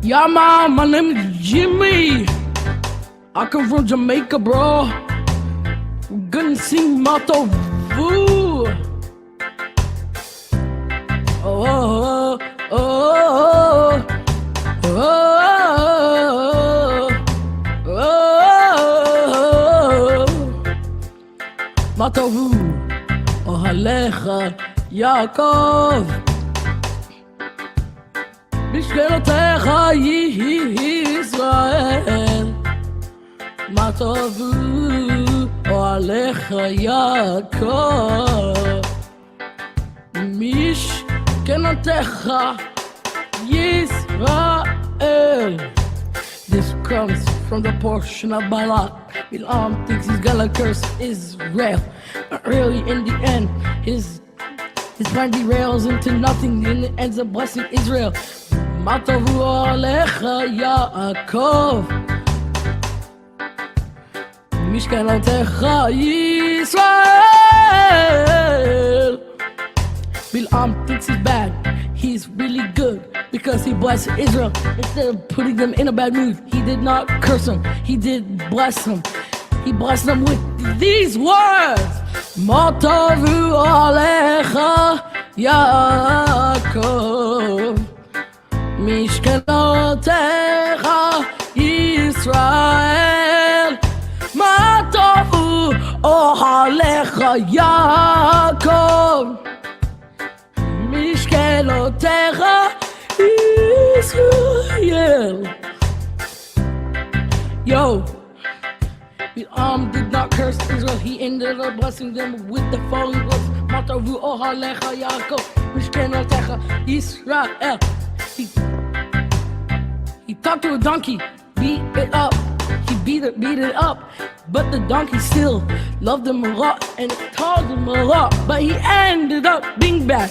Yeah, man, my name is Jimmy. I come from Jamaica, bro. We're gonna sing Mato Vu. Oh, oh, oh, oh, oh, oh. Mato Vu, Ohalecha Yaakov. בשכנותיך ישראל, מה טובו אוהליך יעקב. משכנותיך ישראל. This comes from the portion of Balak. Bilam thinks he's gonna curse Israel, but really in the end his plan derails into nothing and it ends up blessing Israel. מה טובו עליך יעקב, משכנותיך ישראל. Bilam thinks he's bad, he's really good because he blessed Israel instead of putting them in a bad mood. He did not curse them, he did bless them. He blessed them with these words. מה טובו עליך יעקב, משכנותיך ישראל. מה טובו אוהליך יעקב, משכנותיך ישראל. Yo, Bilam did not curse Israel, he ended up blessing them with the following words. מה טובו אוהליך יעקב, משכנותיך ישראל. He talked to a donkey, beat it up. He beat it up, but the donkey still loved him a lot and told him a lot. But he ended up being bad.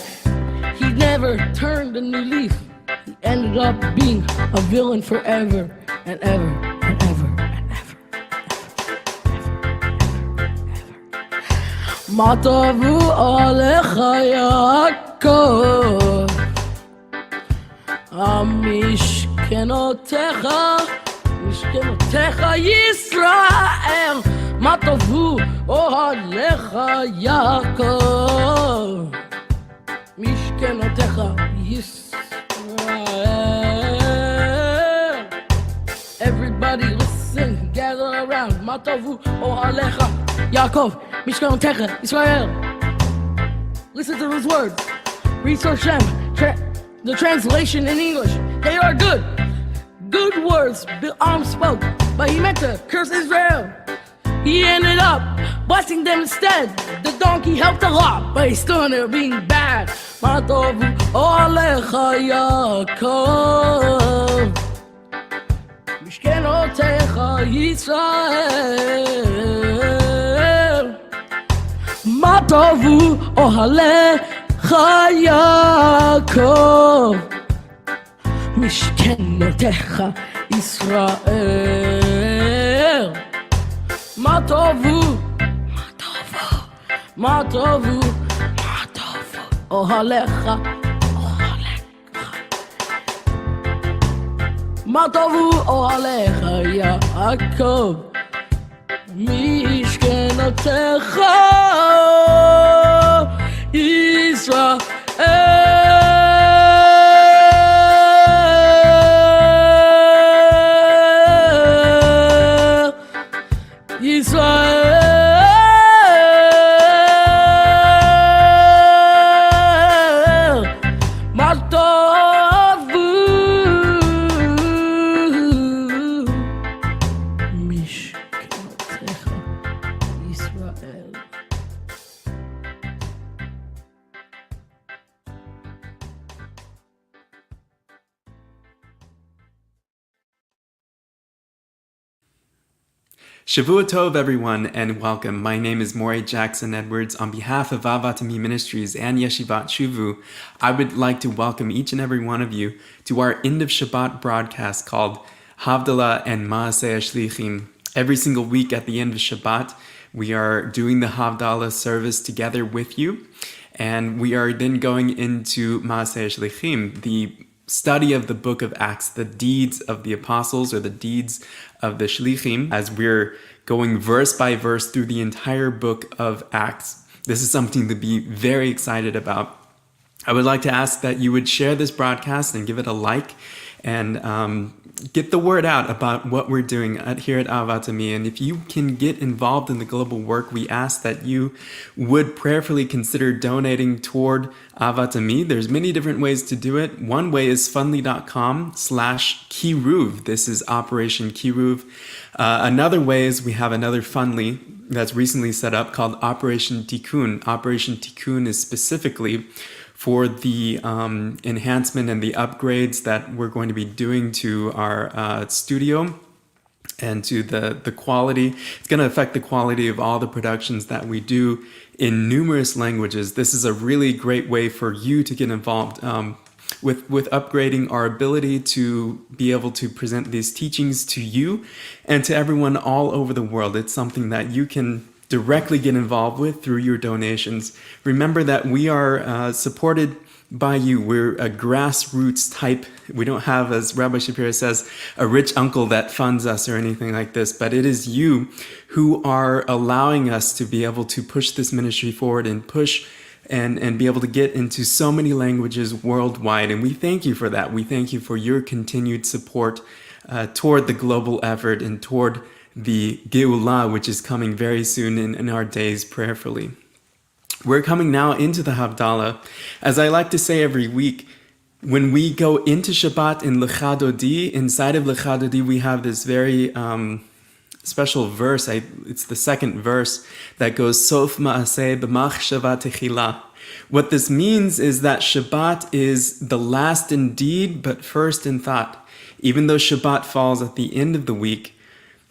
He never turned a new leaf. He ended up being a villain forever and ever and ever and ever and ever. מה טובו עליך יעקב, משכנותיך, משכנותיך ישראל. מה טובו אוהליך יעקב, משכנותיך ישראל. Everybody listen, gather around. מה טובו אוהליך יעקב, משכנותיך ישראל. Listen to those words. Read Hashem. The translation in English, they are good. Good words Bilam spoke, but he meant to curse Israel. He ended up blessing them instead. The donkey helped a lot, but he still ended up being bad. מה טובו עליך יעקב, משכנותיך ישראל. מה טובו אוהליך יעקב, משכנותיך ישראל. מה טובו, מה טובו, מה טובו, מה טובו אוהליך, אוהליך. מה טובו אוהליך יעקב, משכנותיך ישראל. ישראל. מה טובו, משכנותיך ישראל. Shavua Tov, everyone, and welcome. My name is Maasei Jackson Edwards. On behalf of Avatami Ministries and Yeshivat Shuvu, I would like to welcome each and every one of you to our end of Shabbat broadcast called Havdalah and Maasei HaShlichim. Every single week at the end of Shabbat, we are doing the Havdalah service together with you, and we are then going into Maasei HaShlichim, the study of the book of Acts, the deeds of the apostles or the deeds of the HaShlichim, as we're going verse by verse through the entire book of Acts. This is something to be very excited about. I would like to ask that you would share this broadcast and give it a like and get the word out about what we're doing here at Avatami. And if you can get involved in the global work, we ask that you would prayerfully consider donating toward Avatami. There's many different ways to do it. One way is fundly.com/Kiruv. This is Operation Kiruv. Another way is we have another Fundly that's recently set up called Operation Tikkun. Operation Tikkun is specifically for the enhancement and the upgrades that we're going to be doing to our studio and to the quality. It's going to affect the quality of all the productions that we do in numerous languages. This is a really great way for you to get involved with upgrading our ability to be able to present these teachings to you and to everyone all over the world. It's something that you can directly get involved with through your donations. Remember that we are supported by you. We're a grassroots type. We don't have, as Rabbi Shapiro says, a rich uncle that funds us or anything like this, but it is you who are allowing us to be able to push this ministry forward and push and be able to get into so many languages worldwide. And we thank you for that. We thank you for your continued support toward the global effort and toward the Geulah, which is coming very soon in our days prayerfully. We're coming now into the Havdalah. As I like to say every week, when we go into Shabbat in Lecha Dodi, inside of Lecha Dodi, we have this very special verse. It's the second verse that goes, Sof Maasei b'machshava techila. What this means is that Shabbat is the last in deed, but first in thought. Even though Shabbat falls at the end of the week,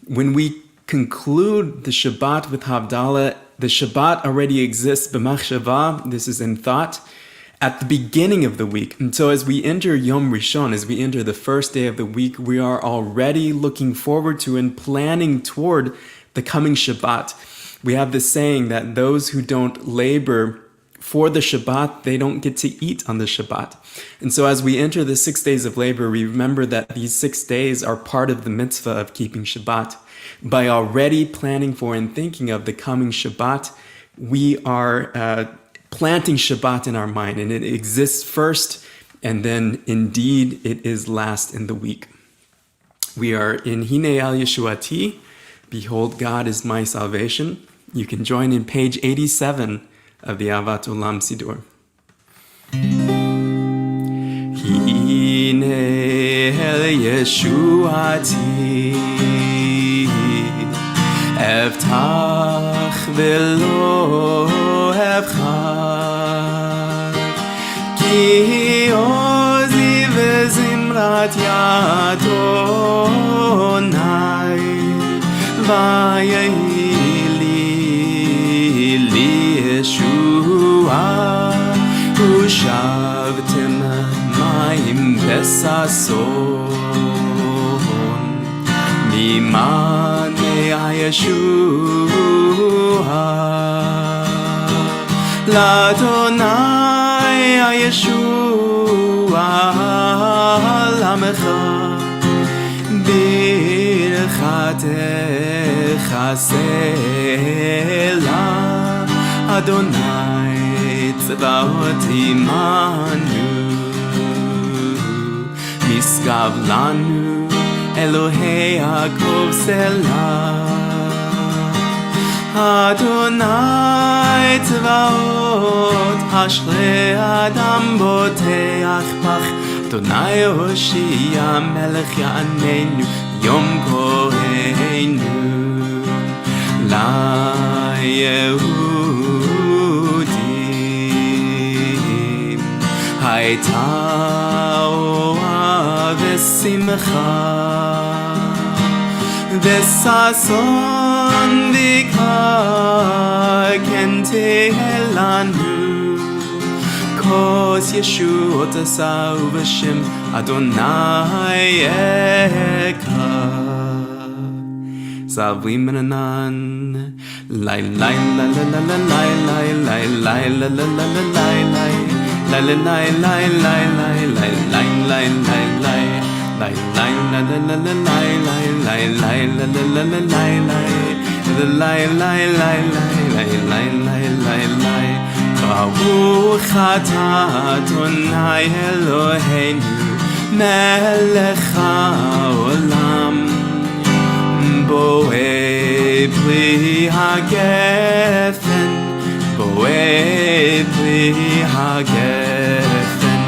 when we conclude the Shabbat with Havdalah, the Shabbat already exists b'machshava, this is in thought, at the beginning of the week. And so as we enter Yom Rishon, as we enter the first day of the week, we are already looking forward to and planning toward the coming Shabbat. We have this saying that those who don't labor for the Shabbat, they don't get to eat on the Shabbat. And so as we enter the 6 days of labor, we remember that these 6 days are part of the mitzvah of keeping Shabbat. By already planning for and thinking of the coming Shabbat, we are planting Shabbat in our mind, and it exists first, and then indeed it is last in the week. We are in Hine al Yeshuati, Behold, God is my salvation. You can join in page 87 of the Avat Olam Siddur. Hine el Yeshuati Evtach velo evchar Ki ozi vezimrat yadonai Vayehi li Yeshua Ushavtem mayim besason Mimanei Yeshua Ladonai Yeshua Lamecha Birchatecha Sela Adonai Tzvaot Imanu Misgav Lanu Elohei Yaakov Selah Adonai Tzvaot Ashrei Adam Boteach Bach Adonai Hoshia Melech Ya'anenu Yom Koheinu La Yehudim Hayta Oa V'simcha V'sason V'ikar Kentehelanu Kos Yeshuot Asau V'shem Adonai Eka Zavli Menanan Lai Lai Lai Lai Lai Lai Lai Lai Lai Lai Lai Lai Lai Lai Lai Lai Lai Lai Lai Baruch atah Adonai Eloheinu melech haolam bo'eh pli hagefen bo'eh pli hagefen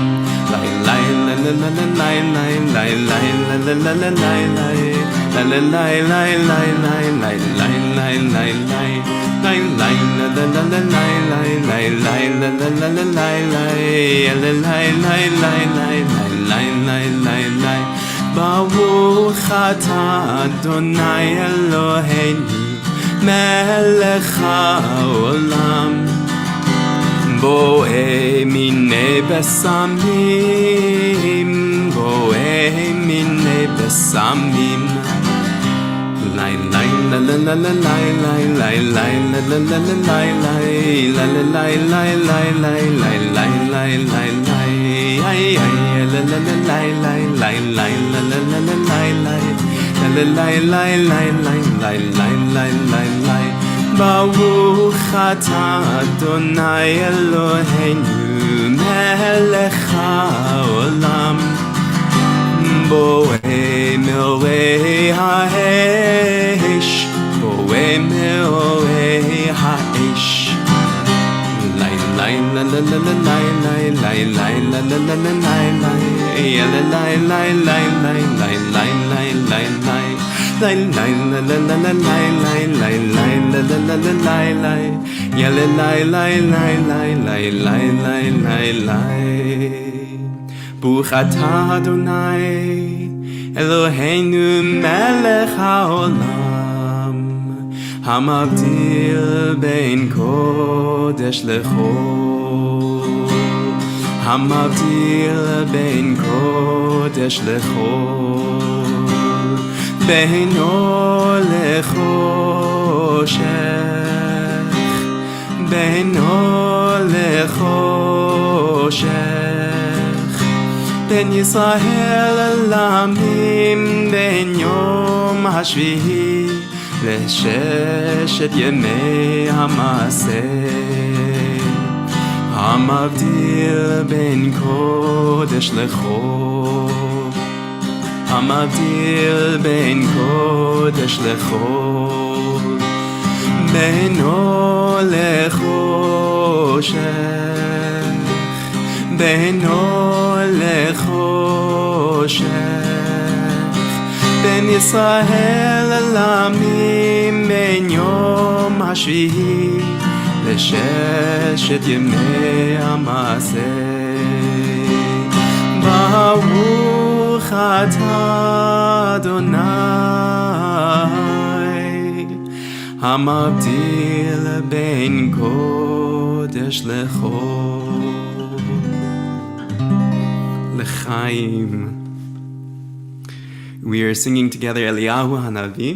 lay lay la la la la lay lay lay lay la la la la lay lay la la lay lay lay lay lay lay lay lay lay lay lay la la la la lay lay lay lay la la la la lay lay la lay lay lay lay lay lay lay lay Baruch atah Adonai Eloheinu melech haolam bo'eh minei besamim bo'eh minei besamim lay lay la la la la lay lay lay lay la la la la lay lay la la lay lay lay lay lay lay lay lay lay ay ay la la la lay lay lay lay la la la la lay lay la la lay lay lay lay lay lay lay lay lay Baruch atah Adonai Eloheinu melech haolam bo'eh me'orei ha'esh bo'eh me'orei ha'esh lay lay la la la la lay lay lay lay la la la la lay lay la lay lay lay lay lay lay lay lay lay lay lay la la la la lay lay lay lay la la la la lay lay ya la lay lay lay lay lay lay lay lay lay Baruch atah Adonai Eloheinu melech haolam hamavdil bein kodesh lechol hamavdil bein kodesh lechol beino lechoshech beino lechoshech ben Yisrael elamim ben yom hashvihi לששת ימי המעשה המבדיל בין קודש לחול המבדיל בין קודש לחול בינו לחושך בינו לחושך בין ישראל לעמים בין יום השביעי לששת ימי המעשה ברוך אתה אדוני המבדיל בין קודש לחול לחיים. We are singing together Eliyahu Hanavi,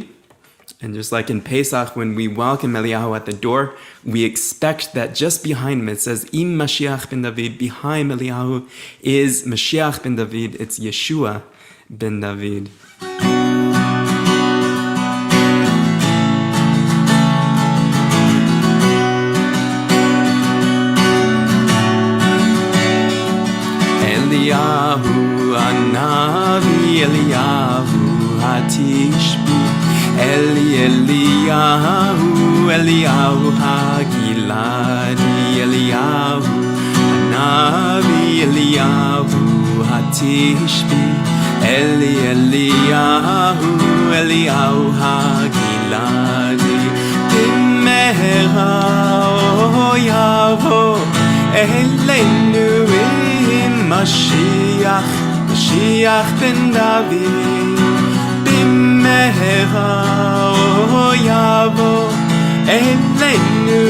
and just like in Pesach, when we welcome Eliyahu at the door, we expect that just behind him, it says, Im Mashiach ben David, behind Eliyahu is Mashiach ben David, it's Yeshua ben David. Eliyahu Hanavi, Eliyahu Hatishbi, Eliyahu, Eliyahu Hagiladi, Eliyahu Hanavi, Eliyahu Hatishbi, Eliyahu, Eliyahu Hagiladi, Bimehera Yavo, Eleinu Mashiach, Mashiach ben David, Bimehera Yavo, Eleinu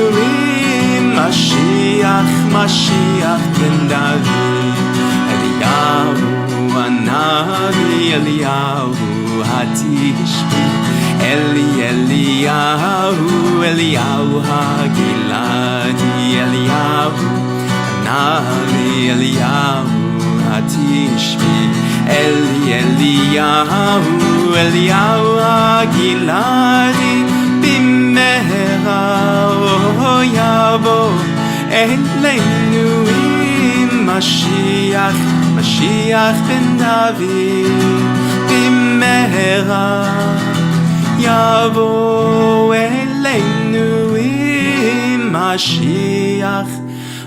Mashiach, Mashiach ben David, Eliyahu Hanavi, Eliyahu Hatishbi, Eliyahu, Eliyahu Hagiladi, Eliyahu Hanavi, Eliyahu תשבי אליהו הגלעדי במהרה יבוא אלינו עם משיח בן דוד במהרה יבוא אלינו עם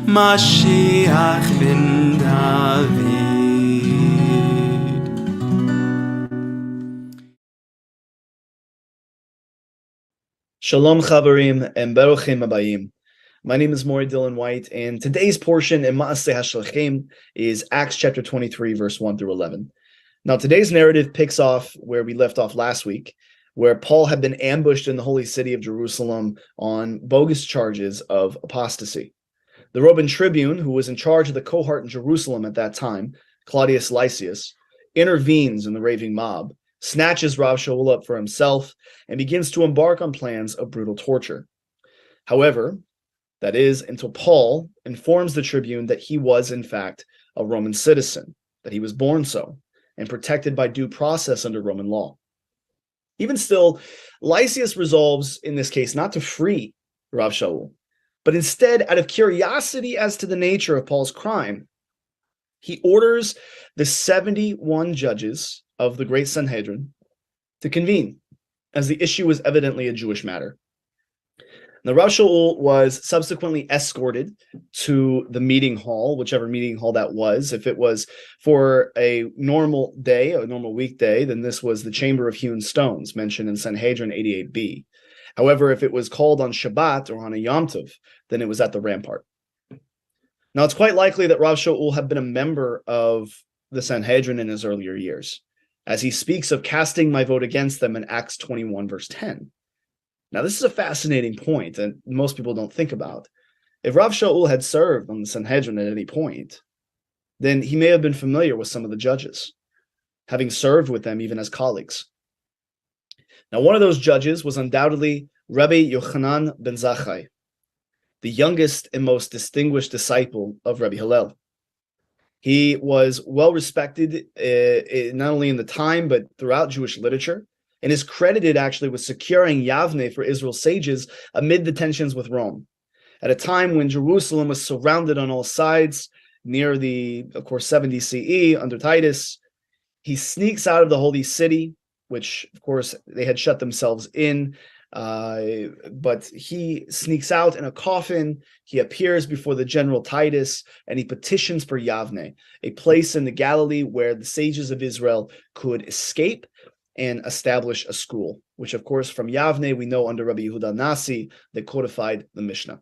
משיח בן דוד. Shalom Chavarim and Beruchim Abayim. My name is Maury Dylan White, and today's portion in Maasei HaShlichim is Acts chapter 23, verse 1 through 11. Now, today's narrative picks off where we left off last week, where Paul had been ambushed in the holy city of Jerusalem on bogus charges of apostasy. The Roman tribune, who was in charge of the cohort in Jerusalem at that time, Claudius Lysias, intervenes in the raving mob, snatches Rav Shaul up for himself, and begins to embark on plans of brutal torture. However, that is, until Paul informs the tribune that he was, in fact, a Roman citizen, that he was born so, and protected by due process under Roman law. Even still, Lysias resolves, in this case, not to free Rav Shaul, but instead, out of curiosity as to the nature of Paul's crime, he orders the 71 judges of the Great Sanhedrin to convene, as the issue was evidently a Jewish matter. Now, Rav Shaul was subsequently escorted to the meeting hall, whichever meeting hall that was. If it was for a normal day, a normal weekday, then this was the Chamber of Hewn Stones, mentioned in Sanhedrin 88b. However, if it was called on Shabbat or on a Yom Tov, then it was at the Rampart. Now, it's quite likely that Rav Shaul had been a member of the Sanhedrin in his earlier years, as he speaks of casting my vote against them in Acts 21, verse 10. Now, this is a fascinating point that most people don't think about. If Rav Shaul had served on the Sanhedrin at any point, then he may have been familiar with some of the judges, having served with them even as colleagues. Now, one of those judges was undoubtedly Rabbi Yochanan ben Zakkai, the youngest and most distinguished disciple of Rabbi Hillel. He was well respected not only in the time, but throughout Jewish literature, and is credited actually with securing Yavne for Israel's sages amid the tensions with Rome, at a time when Jerusalem was surrounded on all sides near the, of course, 70 CE under Titus. He sneaks out of the holy city, which, of course, they had shut themselves in, but he sneaks out in a coffin. He appears before the general Titus, and he petitions for Yavne, a place in the Galilee where the sages of Israel could escape and establish a school, which, of course, from Yavne, we know under Rabbi Yehuda Nasi, they codified the Mishnah.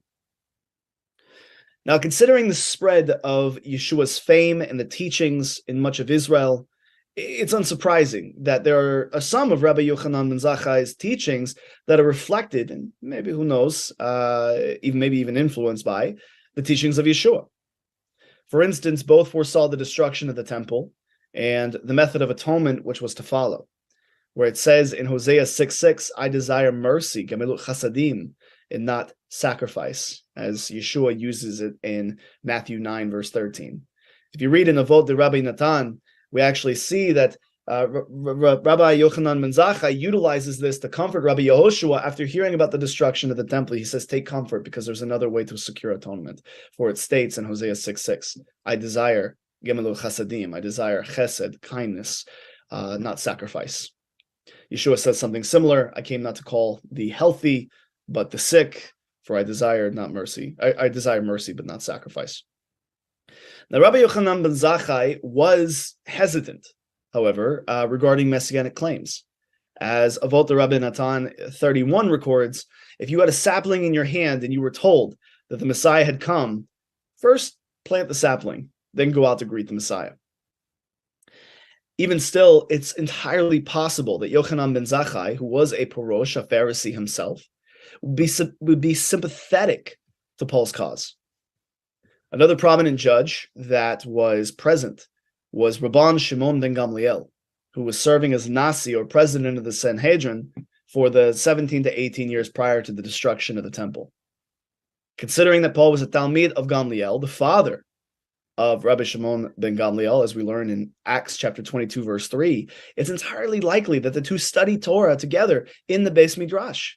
Now, considering the spread of Yeshua's fame and the teachings in much of Israel, it's unsurprising that there are some of Rabbi Yochanan ben Zakkai's teachings that are reflected, and maybe, who knows, maybe even influenced by the teachings of Yeshua. For instance, both foresaw the destruction of the temple and the method of atonement which was to follow, where it says in Hosea 6:6, I desire mercy, gemilut chasadim, and not sacrifice, as Yeshua uses it in Matthew 9, verse 13. If you read in Avot de Rabbi Natan, we actually see that Rabbi Yochanan ben Zakkai utilizes this to comfort Rabbi Yehoshua after hearing about the destruction of the temple. He says, take comfort, because there's another way to secure atonement. For it states in Hosea 6:6, I desire gemilut chasadim, I desire chesed, kindness, not sacrifice. Yeshua says something similar. I came not to call the healthy, but the sick, for I desire not mercy. I desire mercy, but not sacrifice. Now, Rabbi Yochanan ben Zakkai was hesitant, however, regarding messianic claims. As Avot de Rabbi Natan 31 records, if you had a sapling in your hand and you were told that the Messiah had come, first plant the sapling, then go out to greet the Messiah. Even still, it's entirely possible that Yochanan ben Zakkai, who was a Parosh, a Pharisee himself, would be sympathetic to Paul's cause. Another prominent judge that was present was Rabban Shimon ben Gamliel, who was serving as Nasi, or president of the Sanhedrin, for the 17 to 18 years prior to the destruction of the temple. Considering that Paul was a Talmid of Gamliel, the father of Rabbi Shimon ben Gamliel, as we learn in Acts chapter 22, verse 3, it's entirely likely that the two studied Torah together in the Beis Midrash.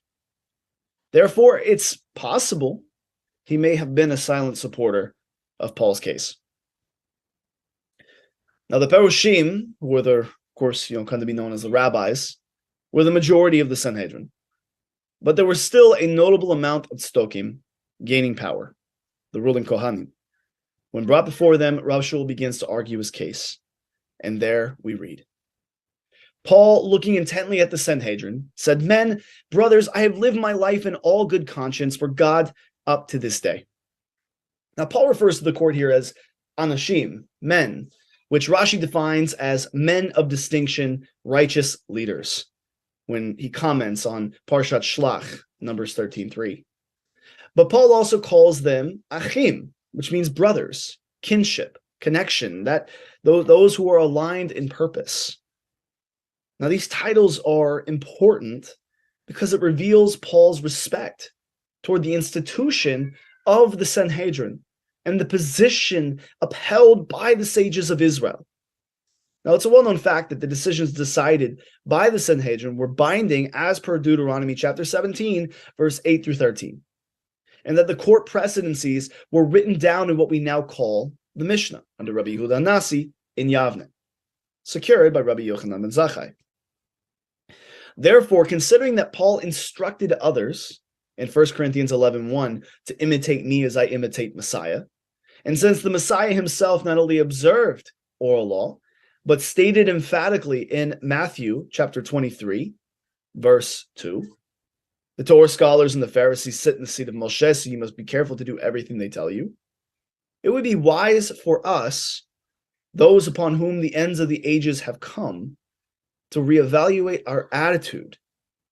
Therefore, it's possible he may have been a silent supporter of Paul's case. Now, the Perushim, who were of course, come to be known as the rabbis, were the majority of the Sanhedrin. But there was still a notable amount of tzdokim gaining power, the ruling Kohanim. When brought before them, Rav Shul begins to argue his case. And there we read. Paul, looking intently at the Sanhedrin, said, "Men, brothers, I have lived my life in all good conscience for God up to this day." Now, Paul refers to the court here as anashim, men, which Rashi defines as men of distinction, righteous leaders, when he comments on Parshat Shlach, Numbers 13:3. But Paul also calls them achim, which means brothers, kinship, connection, that those who are aligned in purpose. Now, these titles are important because it reveals Paul's respect toward the institution of the Sanhedrin and the position upheld by the sages of Israel. Now, it's a well-known fact that the decisions decided by the Sanhedrin were binding as per Deuteronomy chapter 17, verse 8 through 13, and that the court precedencies were written down in what we now call the Mishnah under Rabbi Yehuda Nasi in Yavne, secured by Rabbi Yochanan ben Zakkai. Therefore, considering that Paul instructed others in 1 Corinthians 11:1 to imitate me as I imitate Messiah, and since the Messiah himself not only observed oral law, but stated emphatically in Matthew chapter 23, verse 2, the Torah scholars and the Pharisees sit in the seat of Moshe, so you must be careful to do everything they tell you. It would be wise for us, those upon whom the ends of the ages have come, to reevaluate our attitude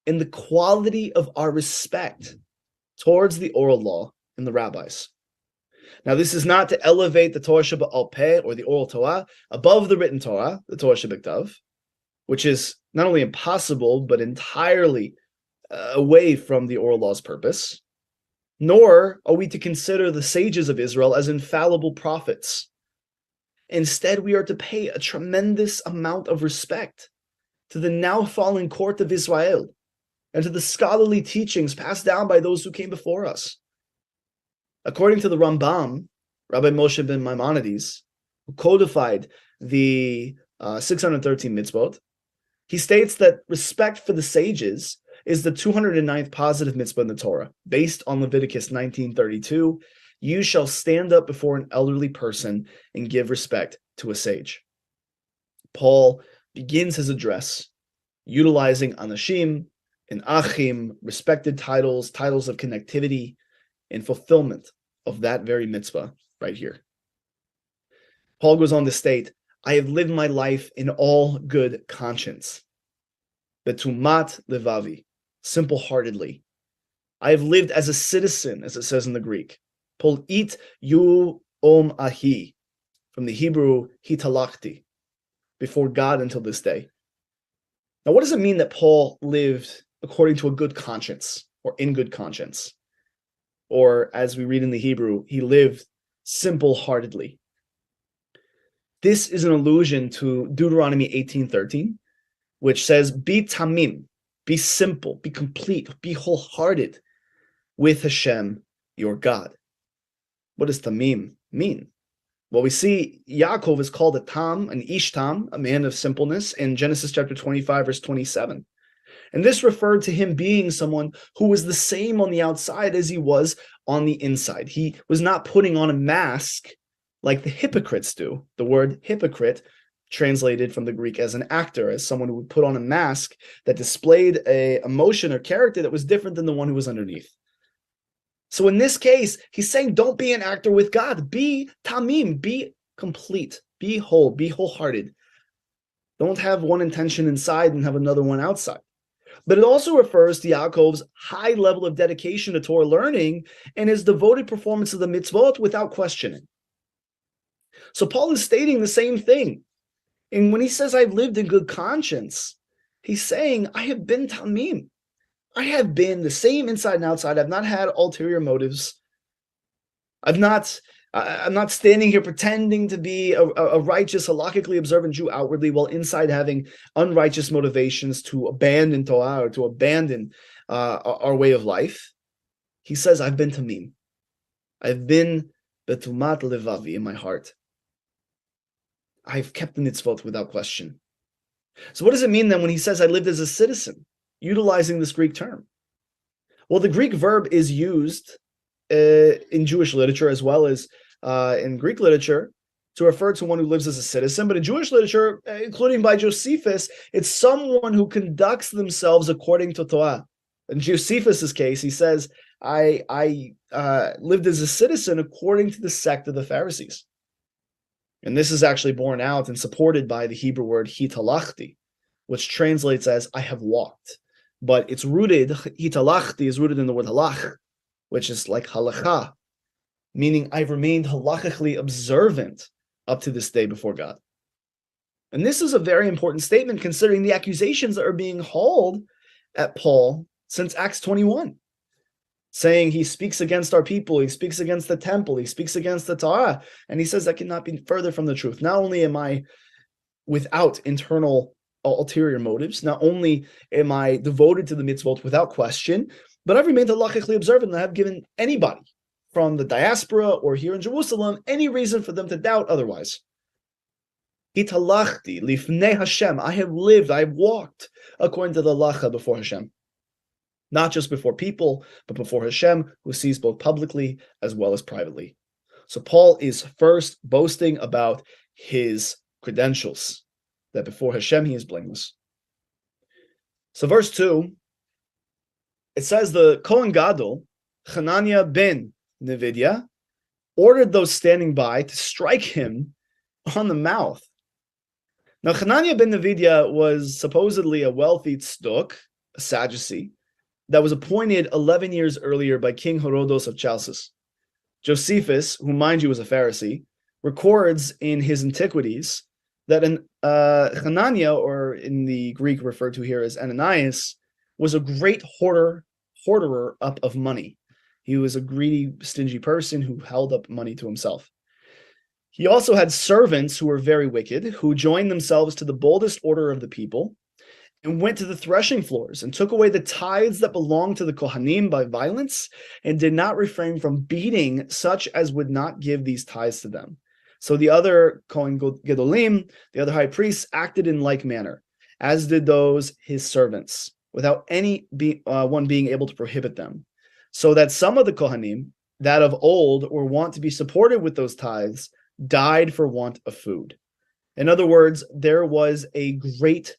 and the quality of our respect towards the oral law and the rabbis. Now, this is not to elevate the Torah Sheba'al Peh or the oral Torah above the written Torah, the Torah Shebektav, which is not only impossible, but entirely away from the oral law's purpose, nor are we to consider the sages of Israel as infallible prophets. Instead, we are to pay a tremendous amount of respect to the now fallen court of Israel and to the scholarly teachings passed down by those who came before us. According to the Rambam, Rabbi Moshe ben Maimonides, who codified the 613 mitzvot, he states that respect for the sages is the 209th positive mitzvah in the Torah, based on Leviticus 19:32. You shall stand up before an elderly person and give respect to a sage. Paul begins his address utilizing anashim and achim, respected titles, titles of connectivity, in fulfillment of that very mitzvah right here. Paul goes on to state, I have lived my life in all good conscience. Betumat levavi, simple-heartedly. I have lived as a citizen, as it says in the Greek. Polit yu om ahi, from the Hebrew hitalachti, before God until this day. Now, what does it mean that Paul lived according to a good conscience, or in good conscience? Or, as we read in the Hebrew, he lived simple-heartedly. This is an allusion to Deuteronomy 18:13, which says, be tamim, be simple, be complete, be wholehearted with Hashem, your God. What does tamim mean? Well, we see Yaakov is called a tam, an ish tam, a man of simpleness, in Genesis chapter 25, verse 27. And this referred to him being someone who was the same on the outside as he was on the inside. He was not putting on a mask like the hypocrites do. The word hypocrite translated from the Greek as an actor, as someone who would put on a mask that displayed a emotion or character that was different than the one who was underneath. So in this case, he's saying, don't be an actor with God. Be tamim, be complete, be whole, be wholehearted. Don't have one intention inside and have another one outside. But it also refers to Yaakov's high level of dedication to Torah learning and his devoted performance of the mitzvot without questioning. So Paul is stating the same thing. And when he says, I've lived in good conscience, he's saying, I have been tamim. I have been the same inside and outside. I've not had ulterior motives. I've not I'm not standing here pretending to be a righteous, halakhically observant Jew outwardly, while inside having unrighteous motivations to abandon Torah or to abandon our way of life. He says, I've been tamim. I've been betumat levavi in my heart. I've kept the mitzvot without question. So what does it mean then when he says I lived as a citizen, utilizing this Greek term? Well, the Greek verb is used in Jewish literature as well as in Greek literature to refer to one who lives as a citizen. But in Jewish literature, including by Josephus, it's someone who conducts themselves according to Torah. In Josephus's case, he says, I lived as a citizen according to the sect of the Pharisees. And this is actually borne out and supported by the Hebrew word hitalachti, which translates as I have walked. But it's rooted, hitalachti is rooted in the word halach, which is like halacha, meaning I've remained halachically observant up to this day before God. And this is a very important statement considering the accusations that are being hauled at Paul since Acts 21, saying he speaks against our people, he speaks against the temple, he speaks against the Torah, and he says that cannot be further from the truth. Not only am I without internal ulterior motives, not only am I devoted to the mitzvot without question, but I've remained halachically observant, and I have given anybody from the diaspora or here in Jerusalem any reason for them to doubt otherwise. Hitalachti lifnei Hashem, I have lived, I have walked according to the halacha before Hashem. Not just before people, but before Hashem, who sees both publicly as well as privately. So Paul is first boasting about his credentials, that before Hashem he is blameless. So verse 2, it says the Kohen Gadol, Hananiah ben Nevidia, ordered those standing by to strike him on the mouth. Now Hananiah ben Nevidia was supposedly a wealthy tzeduk, a Sadducee, that was appointed 11 years earlier by King Herodos of Chalcis. Josephus, who mind you was a Pharisee, records in his Antiquities that Hananiah, or in the Greek referred to here as Ananias, was a great hoarder up of money. He was a greedy, stingy person who held up money to himself. He also had servants who were very wicked, who joined themselves to the boldest order of the people, and went to the threshing floors and took away the tithes that belonged to the Kohanim by violence, and did not refrain from beating such as would not give these tithes to them. So the other Kohen Gedolim, the other high priests, acted in like manner, as did those his servants, without one being able to prohibit them. So that some of the Kohanim, that of old were wont to be supported with those tithes, died for want of food. In other words, there was a great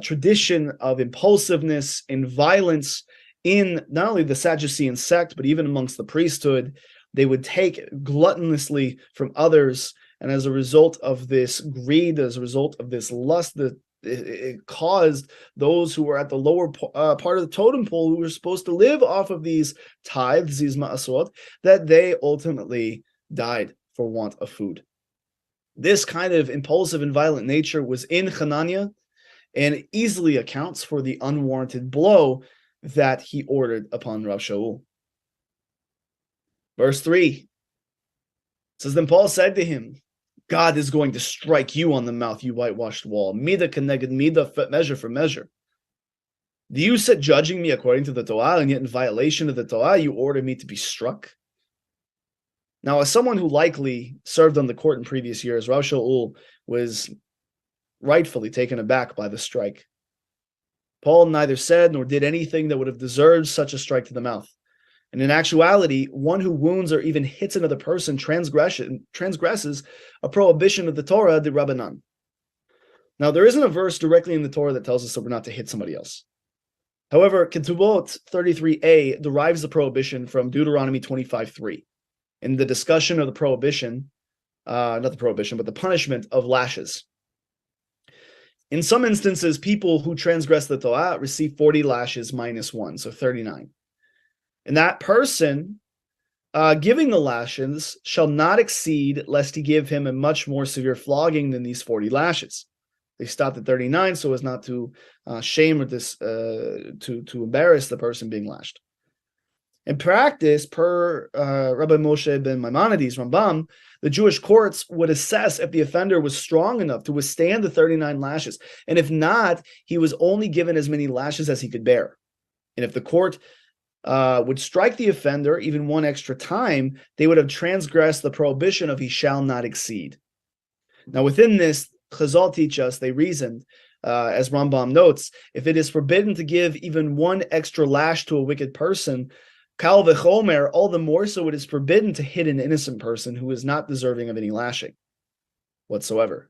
tradition of impulsiveness and violence in not only the Sadducean sect, but even amongst the priesthood. They would take gluttonously from others, and as a result of this greed, as a result of this lust, it caused those who were at the lower part of the totem pole, who were supposed to live off of these tithes, these ma'asot, that they ultimately died for want of food. This kind of impulsive and violent nature was in Hananiah, and it easily accounts for the unwarranted blow that he ordered upon Rav Shaul. Verse 3 says, then Paul said to him, God is going to strike you on the mouth, you whitewashed wall. Midah keneged midah, measure for measure. Do you sit judging me according to the Torah, and yet in violation of the Torah you order me to be struck? Now, as someone who likely served on the court in previous years, Rav Shaul was rightfully taken aback by the strike. Paul neither said nor did anything that would have deserved such a strike to the mouth. And in actuality, one who wounds or even hits another person transgresses a prohibition of the Torah, the Rabbanan. Now, there isn't a verse directly in the Torah that tells us that we're not to hit somebody else. However, Ketubot 33a derives the prohibition from Deuteronomy 25:3 in the discussion of the prohibition, not the prohibition, but the punishment of lashes. In some instances, people who transgress the Torah receive 40 lashes minus 1, so 39. And that person giving the lashes shall not exceed, lest he give him a much more severe flogging than these 40 lashes. They stopped at 39 so as not to shame or to embarrass the person being lashed. In practice, per Rabbi Moshe ben Maimonides, Rambam, the Jewish courts would assess if the offender was strong enough to withstand the 39 lashes. And if not, he was only given as many lashes as he could bear. And if the court would strike the offender even one extra time, they would have transgressed the prohibition of he shall not exceed. Now, within this, Chazal teach us, they reasoned, as Rambam notes, if it is forbidden to give even one extra lash to a wicked person, Kal v'chomer, all the more so it is forbidden to hit an innocent person who is not deserving of any lashing whatsoever.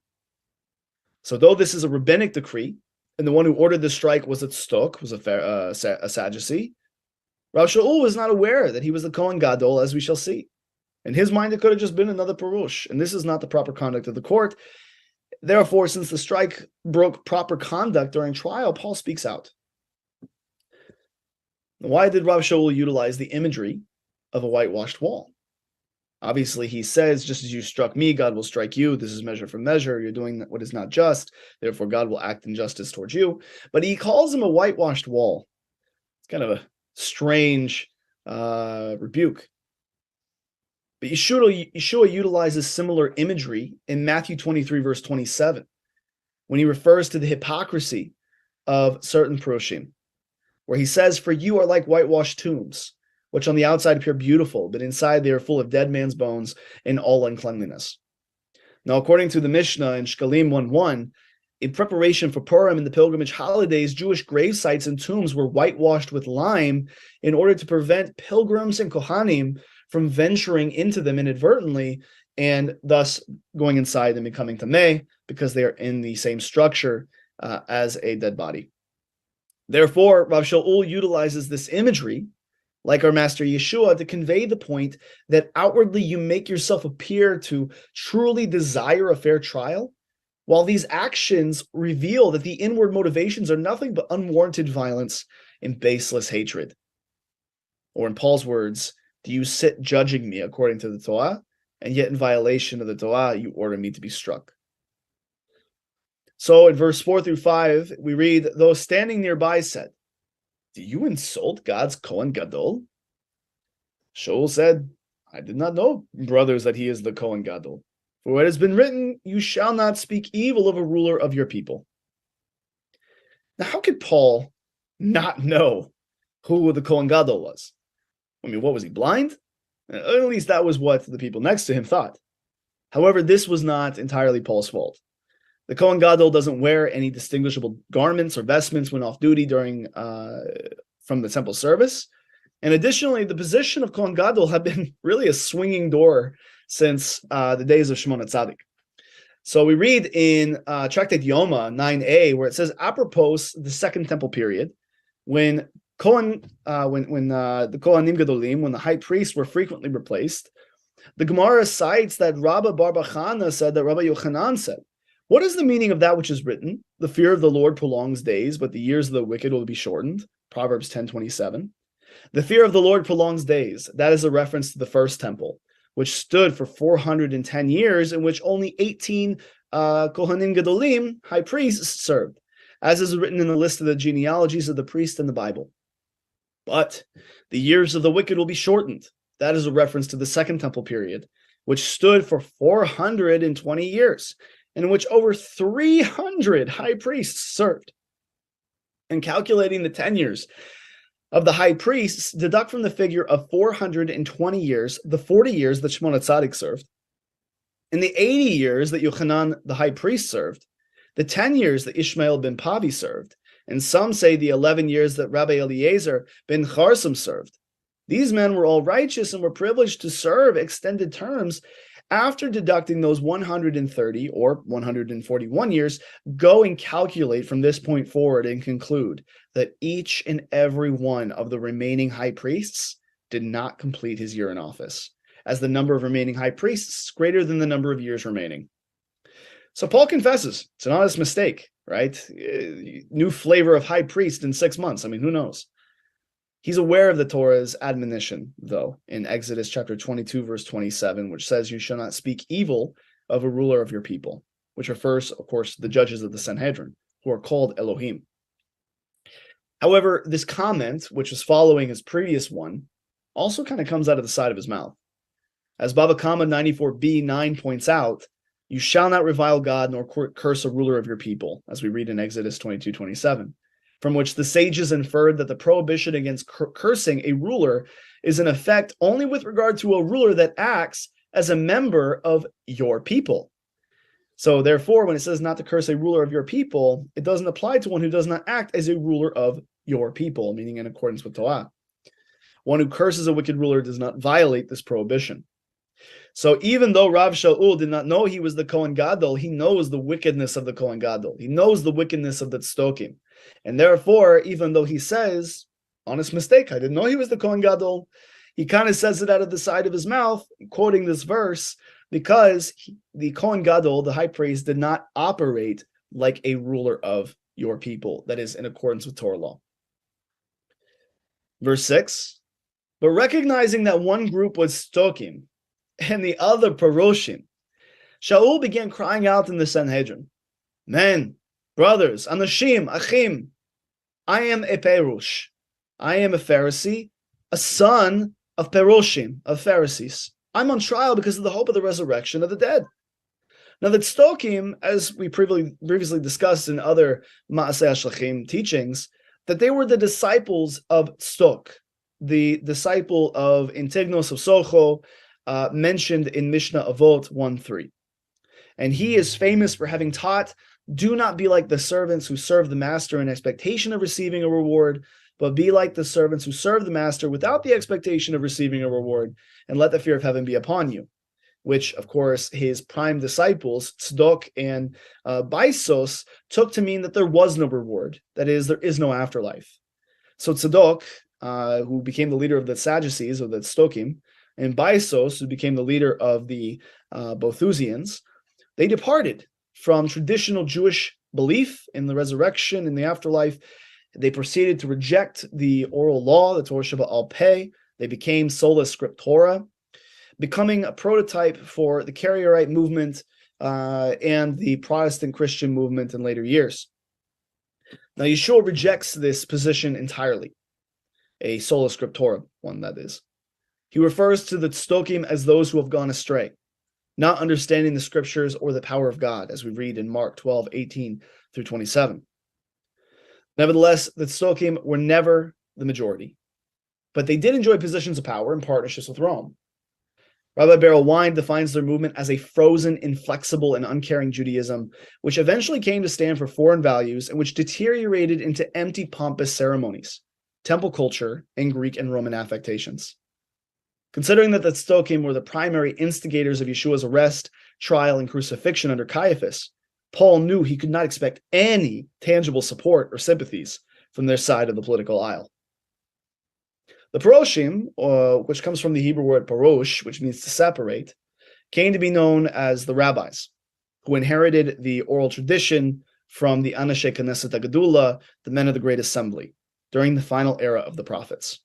So though this is a rabbinic decree, and the one who ordered the strike was a tztok, was a Sadducee, Rav Shaul was not aware that he was the Kohen Gadol, as we shall see. In his mind, it could have just been another Perush, and this is not the proper conduct of the court. Therefore, since the strike broke proper conduct during trial, Paul speaks out. Why did Rav Shaul utilize the imagery of a whitewashed wall? Obviously, he says, just as you struck me, God will strike you. This is measure for measure. You're doing what is not just. Therefore, God will act in justice towards you. But he calls him a whitewashed wall. It's kind of a strange rebuke. But Yeshua utilizes similar imagery in Matthew 23, verse 27, when he refers to the hypocrisy of certain Perushim, where he says, "For you are like whitewashed tombs, which on the outside appear beautiful, but inside they are full of dead man's bones and all uncleanliness." Now, according to the Mishnah in Shkalim 1:1, in preparation for Purim and the pilgrimage holidays, Jewish grave sites and tombs were whitewashed with lime in order to prevent pilgrims and Kohanim from venturing into them inadvertently and thus going inside and becoming tameh because they are in the same structure as a dead body. Therefore, Rav Shaul utilizes this imagery, like our master Yeshua, to convey the point that outwardly you make yourself appear to truly desire a fair trial, while these actions reveal that the inward motivations are nothing but unwarranted violence and baseless hatred. Or in Paul's words, do you sit judging me according to the Torah, and yet in violation of the Torah you order me to be struck? So in verse 4 through 5, we read, those standing nearby said, "Do you insult God's Kohen Gadol?" Shaul said, "I did not know, brothers, that he is the Kohen Gadol. For it has been written, you shall not speak evil of a ruler of your people." Now, how could Paul not know who the Kohen Gadol was? I mean, what was he, blind? At least that was what the people next to him thought. However, this was not entirely Paul's fault. The Kohen Gadol doesn't wear any distinguishable garments or vestments when off duty during from the temple service. And additionally, the position of Kohen Gadol had been really a swinging door since the days of Shimon HaTzadik. So we read in Tractate Yoma 9a, where it says, apropos the Second Temple period, when the Kohanim Gadolim, when the high priests were frequently replaced, the Gemara cites that Rabbi Bar Bachana said that Rabbi Yochanan said, "What is the meaning of that which is written? The fear of the Lord prolongs days, but the years of the wicked will be shortened." Proverbs 10:27. The fear of the Lord prolongs days. That is a reference to the first temple, which stood for 410 years, in which only 18 Kohanim Gadolim, high priests, served, as is written in the list of the genealogies of the priests in the Bible. But the years of the wicked will be shortened. That is a reference to the second temple period, which stood for 420 years, in which over 300 high priests served. And calculating the tenures of the high priests, deduct from the figure of 420 years, the 40 years that Shimon HaTzadik served, and the 80 years that Yochanan the high priest served, the 10 years that Ishmael ben Pavi served, and some say the 11 years that Rabbi Eliezer ben Charsom served. These men were all righteous and were privileged to serve extended terms. After deducting those 130 or 141 years, go and calculate from this point forward and conclude that each and every one of the remaining high priests did not complete his year in office, as the number of remaining high priests is greater than the number of years remaining. So Paul confesses it's an honest mistake, right? New flavor of high priest in 6 months. I mean, who knows? He's aware of the Torah's admonition, though, in Exodus chapter 22, verse 27, which says, "You shall not speak evil of a ruler of your people," which refers, of course, to the judges of the Sanhedrin, who are called Elohim. However, this comment, which was following his previous one, also kind of comes out of the side of his mouth. As Baba Kama 94b9 points out, you shall not revile God nor curse a ruler of your people, as we read in Exodus 22:27, from which the sages inferred that the prohibition against cursing a ruler is in effect only with regard to a ruler that acts as a member of your people. So therefore, when it says not to curse a ruler of your people, it doesn't apply to one who does not act as a ruler of your people, meaning in accordance with Torah. One who curses a wicked ruler does not violate this prohibition. So even though Rav Shaul did not know he was the Kohen Gadol, he knows the wickedness of the Kohen Gadol. He knows the wickedness of the Tzdokim. And therefore, even though he says, honest mistake, I didn't know he was the Kohen Gadol, he kind of says it out of the side of his mouth, quoting this verse, because the Kohen Gadol, the high priest, did not operate like a ruler of your people, that is in accordance with Torah law. Verse 6, but recognizing that one group was Tzdokim, and the other Paroshim, Shaul began crying out in the Sanhedrin, men, brothers, Anashim, Achim, I am a Perush. I am a Pharisee, a son of Peroshim, of Pharisees. I'm on trial because of the hope of the resurrection of the dead. Now the Tzdokim, as we previously discussed in other Maasei HaShlichim teachings, that they were the disciples of Tztok, the disciple of Intignos of Socho, mentioned in Mishnah Avot 1:3. And he is famous for having taught, do not be like the servants who serve the master in expectation of receiving a reward, but be like the servants who serve the master without the expectation of receiving a reward, and let the fear of heaven be upon you. Which, of course, his prime disciples, Tzedok and Baisos, took to mean that there was no reward. That is, there is no afterlife. So Tzedok, who became the leader of the Sadducees, or the Tzdokim, and Baisos, who became the leader of the Bothusians, they departed from traditional Jewish belief in the resurrection, in the afterlife. They proceeded to reject the oral law, the Torah Shabbat al Peh. They became sola scriptura, becoming a prototype for the Carrierite movement and the Protestant Christian movement in later years. Now, Yeshua rejects this position entirely, a sola scriptura one, that is. He refers to the Tzdokim as those who have gone astray, not understanding the scriptures or the power of God, as we read in Mark 12:18-27. Nevertheless, the Tzdokim were never the majority, but they did enjoy positions of power and partnerships with Rome. Rabbi Beryl Wein defines their movement as a frozen, inflexible, and uncaring Judaism, which eventually came to stand for foreign values and which deteriorated into empty, pompous ceremonies, temple culture, and Greek and Roman affectations. Considering that the Tzdokim were the primary instigators of Yeshua's arrest, trial, and crucifixion under Caiaphas, Paul knew he could not expect any tangible support or sympathies from their side of the political aisle. The Paroshim, which comes from the Hebrew word parosh, which means to separate, came to be known as the rabbis, who inherited the oral tradition from the Anashei Knesset HaGedula, the men of the Great Assembly, during the final era of the prophets.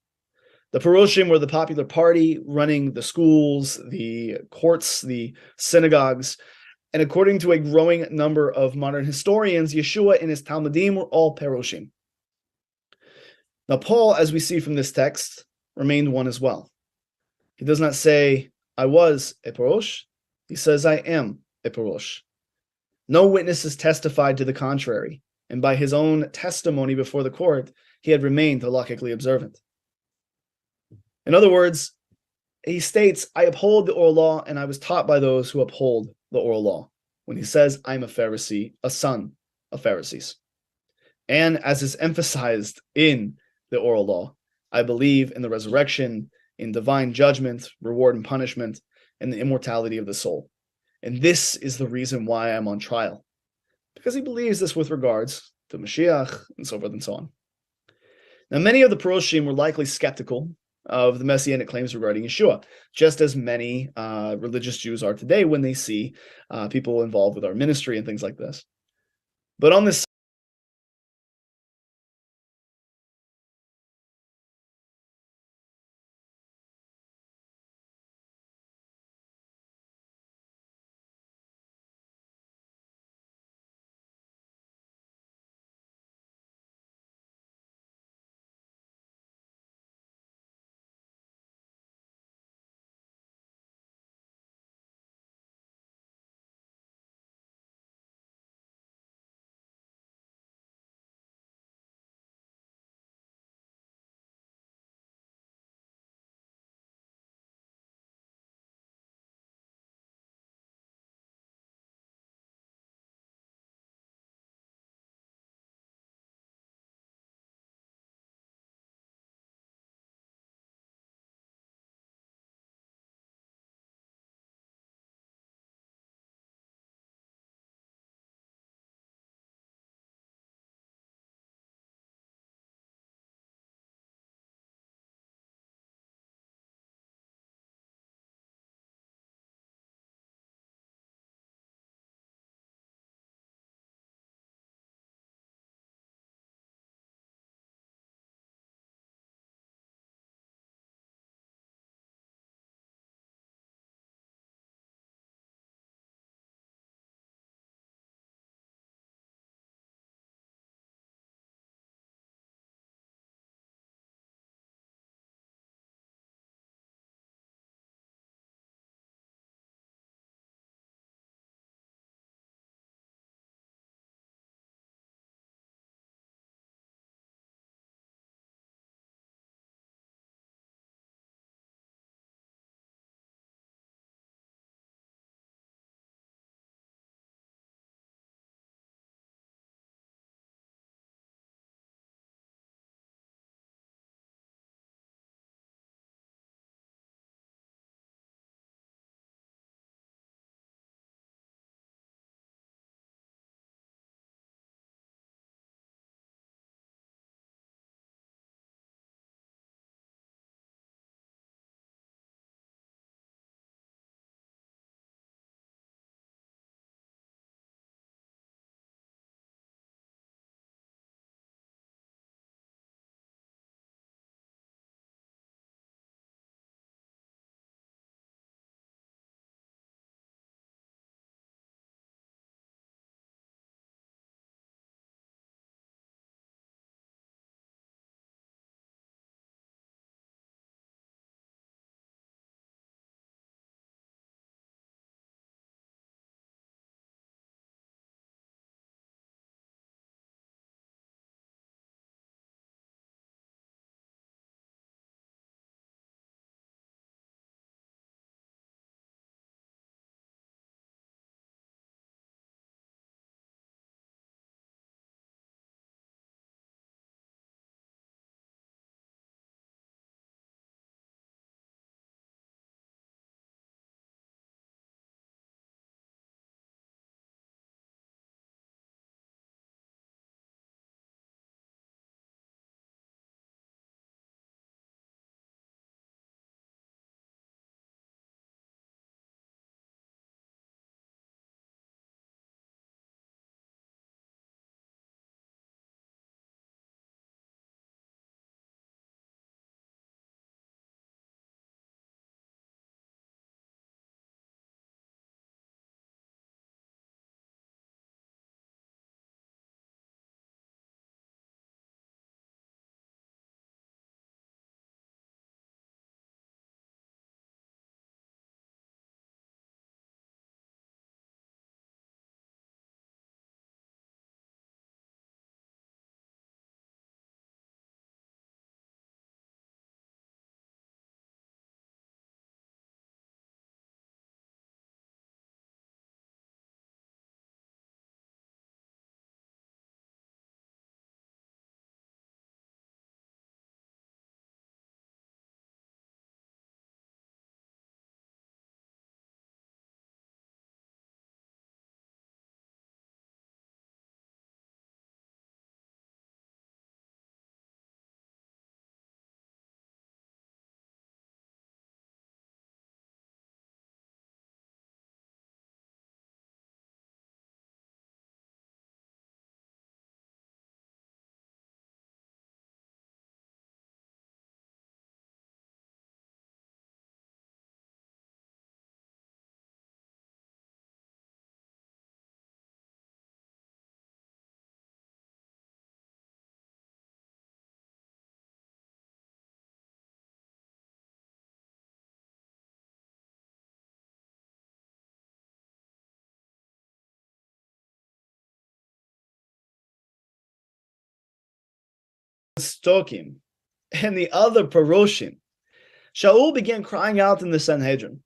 The Paroshim were the popular party running the schools, the courts, the synagogues, and according to a growing number of modern historians, Yeshua and his Talmudim were all Paroshim. Now, Paul, as we see from this text, remained one as well. He does not say, I was a Parosh. He says, I am a Parosh. No witnesses testified to the contrary, and by his own testimony before the court, he had remained halakhically observant. In other words, he states, I uphold the oral law, and I was taught by those who uphold the oral law, when he says, I'm a Pharisee, a son of Pharisees. And as is emphasized in the oral law, I believe in the resurrection, in divine judgment, reward and punishment, and the immortality of the soul. And this is the reason why I'm on trial, because he believes this with regards to Mashiach, and so forth and so on. Now, many of the Paroshim were likely skeptical of the messianic claims regarding Yeshua, just as many religious Jews are today when they see people involved with our ministry and things like this. But on this Stokim and the other Paroshim, Shaul began crying out in the Sanhedrin,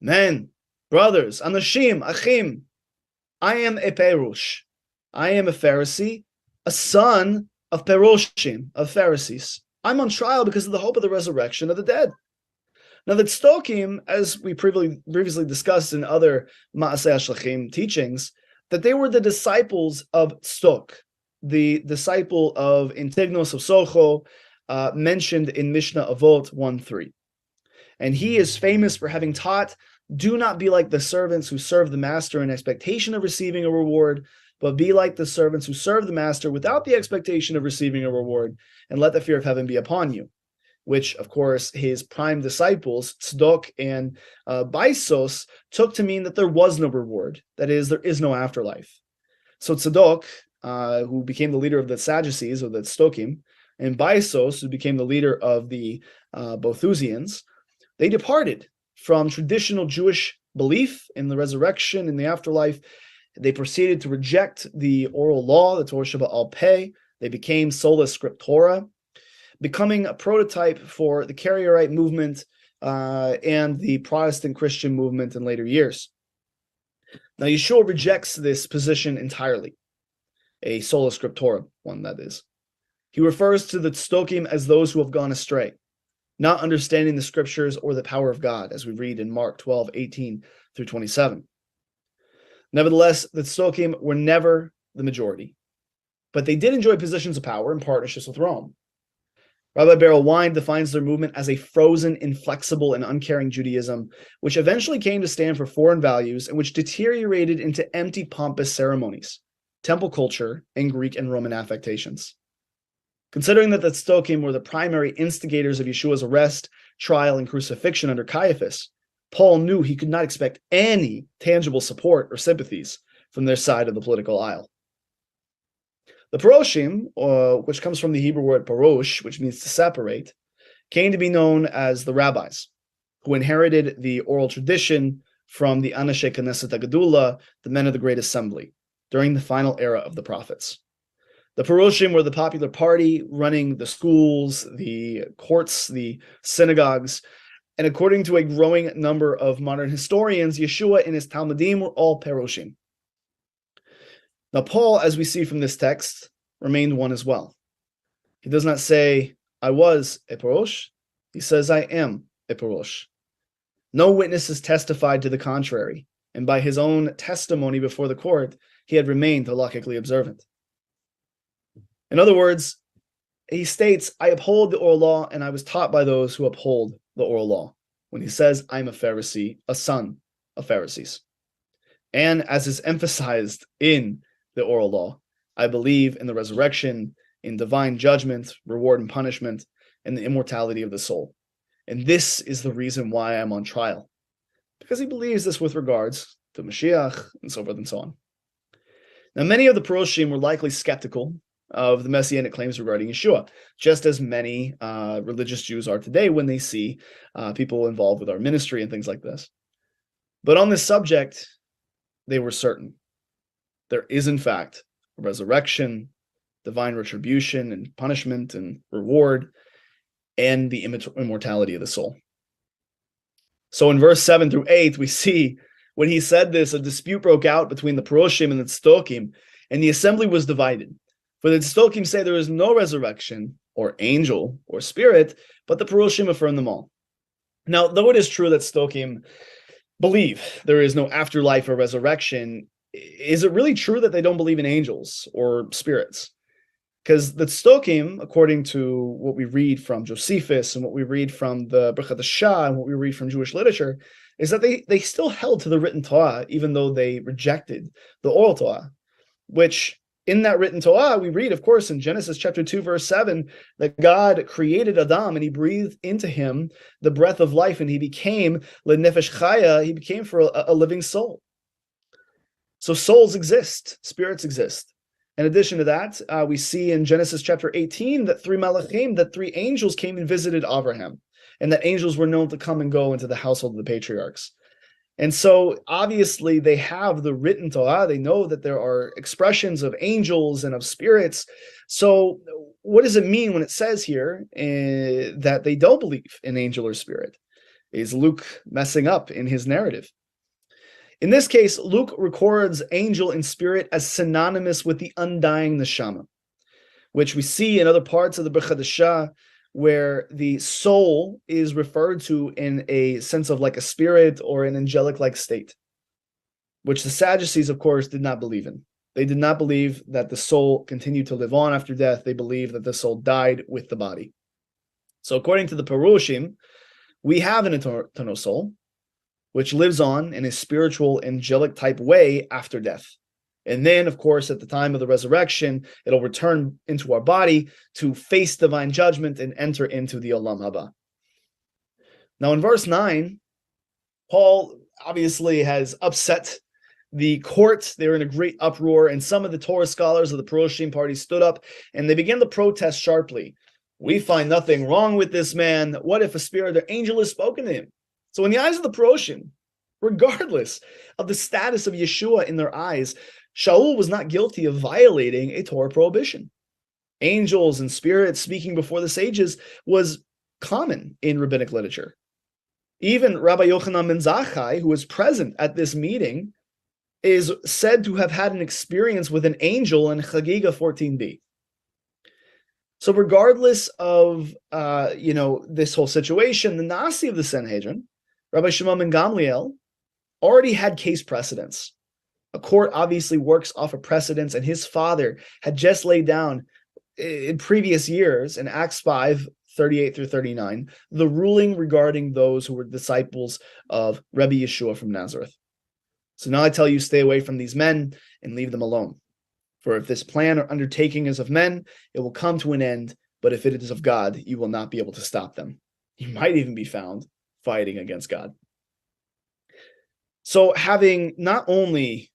"Men, brothers, Anashim, Achim, I am a Perush. I am a Pharisee, a son of Peroshim, of Pharisees. I'm on trial because of the hope of the resurrection of the dead." Now, the Tzdokim, as we previously discussed in other Maasei HaShlichim teachings, that they were the disciples of Tztok, the disciple of Antignos of Socho, mentioned in Mishnah Avot 1:3. And he is famous for having taught, "Do not be like the servants who serve the master in expectation of receiving a reward, but be like the servants who serve the master without the expectation of receiving a reward, and let the fear of heaven be upon you." Which, of course, his prime disciples, Tzedok and Baisos, took to mean that there was no reward. That is, there is no afterlife. So Tzedok, who became the leader of the Sadducees, or the Tzdokim, and Baisos, who became the leader of the Bothusians, they departed from traditional Jewish belief in the resurrection, in the afterlife. They proceeded to reject the oral law, the Torah Shabbat al Peh. They became sola scriptura, becoming a prototype for the Karaite movement and the Protestant Christian movement in later years. Now, Yeshua rejects this position entirely, a sola scriptura one, that is. He refers to the Tzdokim as those who have gone astray, not understanding the scriptures or the power of God, as we read in Mark 12:18 through 27. Nevertheless, the Tzdokim were never the majority, but they did enjoy positions of power and partnerships with Rome. Rabbi Beryl Wein defines their movement as a frozen, inflexible, and uncaring Judaism, which eventually came to stand for foreign values and which deteriorated into empty, pompous ceremonies, temple culture, and Greek and Roman affectations. Considering that the Tzdokim were the primary instigators of Yeshua's arrest, trial, and crucifixion under Caiaphas, Paul knew he could not expect any tangible support or sympathies from their side of the political aisle. The Paroshim, which comes from the Hebrew word parosh, which means to separate, came to be known as the rabbis, who inherited the oral tradition from the Anashei Knesset HaGedula, the men of the Great Assembly, during the final era of the prophets. The Paroshim were the popular party running the schools, the courts, the synagogues, and according to a growing number of modern historians, Yeshua and his Talmudim were all Paroshim. Now, Paul, as we see from this text, remained one as well. He does not say, "I was a Parosh." He says, "I am a Parosh." No witnesses testified to the contrary, and by his own testimony before the court, he had remained halakhically observant. In other words, he states, "I uphold the oral law, and I was taught by those who uphold the oral law," when he says, "I'm a Pharisee, a son of Pharisees." And as is emphasized in the oral law, I believe in the resurrection, in divine judgment, reward and punishment, and the immortality of the soul. And this is the reason why I'm on trial, because he believes this with regards to Mashiach, and so forth and so on. Now, many of the Paroshim were likely skeptical of the messianic claims regarding Yeshua, just as many religious Jews are today when they see people involved with our ministry and things like this. But on this subject, they were certain. There is, in fact, a resurrection, divine retribution and punishment and reward, and the immortality of the soul. So in verse 7 through 8, we see when he said this, a dispute broke out between the Paroshim and the Tzdokim, and the assembly was divided. For the Tzdokim say there is no resurrection, or angel, or spirit, but the Paroshim affirm them all. Now, though it is true that Tzdokim believe there is no afterlife or resurrection, is it really true that they don't believe in angels or spirits? Because the Tzdokim, according to what we read from Josephus and what we read from the Birchat Shah and what we read from Jewish literature, is that they still held to the written Torah, even though they rejected the oral Torah, which in that written Torah, we read, of course, in Genesis chapter 2, verse 7, that God created Adam and he breathed into him the breath of life, and he became lenefesh chaya, he became for a living soul. So souls exist, spirits exist. In addition to that, we see in Genesis chapter 18 that three angels came and visited Abraham, and that angels were known to come and go into the household of the patriarchs. And so obviously they have the written Torah. They know that there are expressions of angels and of spirits. So what does it mean when it says here that they don't believe in angel or spirit? Is Luke messing up in his narrative? In this case, Luke records angel and spirit as synonymous with the undying neshama, which we see in other parts of the Brit Chadashah, where the soul is referred to in a sense of like a spirit or an angelic-like state, which the Sadducees, of course, did not believe in. They did not believe that the soul continued to live on after death. They believed that the soul died with the body. So according to the Perushim, we have an eternal soul, which lives on in a spiritual, angelic type way after death. And then, of course, at the time of the resurrection, it'll return into our body to face divine judgment and enter into the Olam Haba. Now, in verse 9, Paul obviously has upset the court. They were in a great uproar, and some of the Torah scholars of the Perushim party stood up, and they began to protest sharply. We find nothing wrong with this man. What if a spirit or angel has spoken to him? So in the eyes of the Perushim, regardless of the status of Yeshua in their eyes, Shaul was not guilty of violating a Torah prohibition. Angels and spirits speaking before the sages was common in rabbinic literature. Even Rabbi Yochanan ben Zakkai, who was present at this meeting, is said to have had an experience with an angel in Chagiga 14b. So regardless of this whole situation, the Nasi of the Sanhedrin, Rabbi Shimon ben Gamliel, already had case precedents. A court obviously works off of precedents, and his father had just laid down in previous years, in Acts 5, 38 through 39, the ruling regarding those who were disciples of Rebbe Yeshua from Nazareth. So now I tell you, stay away from these men and leave them alone. For if this plan or undertaking is of men, it will come to an end, but if it is of God, you will not be able to stop them. You might even be found fighting against God. So having not only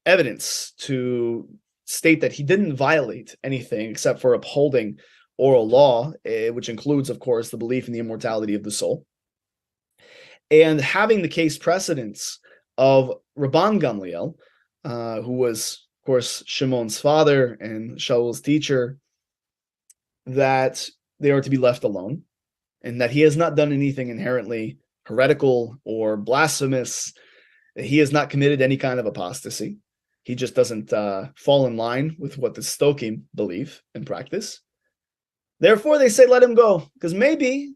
evidence to state that he didn't violate anything except for upholding oral law, which includes, of course, the belief in the immortality of the soul, and having the case precedents of Rabban Gamliel, who was, of course, Shimon's father and Shaul's teacher, that they are to be left alone, and that he has not done anything inherently heretical or blasphemous. He has not committed any kind of apostasy. He just doesn't fall in line with what the Stokim believe and practice. Therefore, they say, let him go, because maybe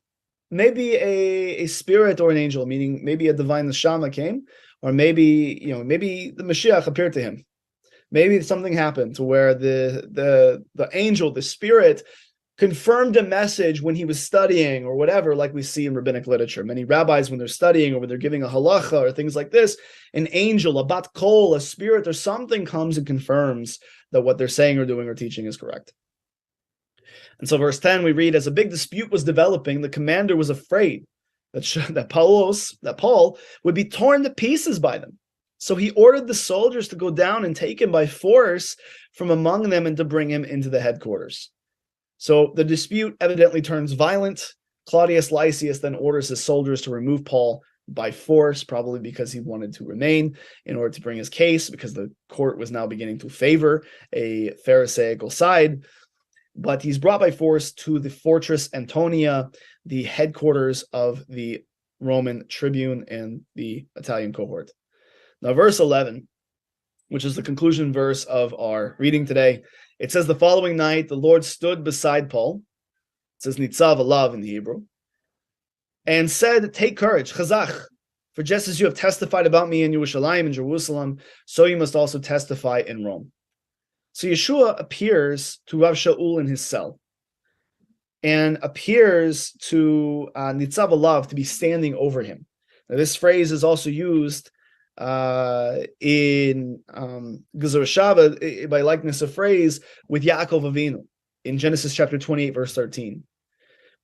a spirit or an angel, meaning maybe a divine neshama came, or maybe the Mashiach appeared to him. Maybe something happened to where the angel, the spirit, confirmed a message when he was studying or whatever, like we see in rabbinic literature. Many rabbis, when they're studying or when they're giving a halacha or things like this, an angel, a bat kol, a spirit or something comes and confirms that what they're saying or doing or teaching is correct. And so verse 10, we read, as a big dispute was developing, the commander was afraid that Paul would be torn to pieces by them. So he ordered the soldiers to go down and take him by force from among them and to bring him into the headquarters. So the dispute evidently turns violent. Claudius Lysias then orders his soldiers to remove Paul by force, probably because he wanted to remain in order to bring his case, because the court was now beginning to favor a Pharisaical side. But he's brought by force to the fortress Antonia, the headquarters of the Roman tribune and the Italian cohort. Now, verse 11, which is the conclusion verse of our reading today, it says, the following night, the Lord stood beside Paul. It says, Nitzav alav in the Hebrew, and said, take courage, chazach, for just as you have testified about me in Yerushalayim and Jerusalem, so you must also testify in Rome. So Yeshua appears to Rav Shaul in his cell and appears to Nitzav alav to be standing over him. Now, this phrase is also used in Gezerah Shabbat by likeness of phrase with Yaakov Avinu in Genesis chapter 28, verse 13.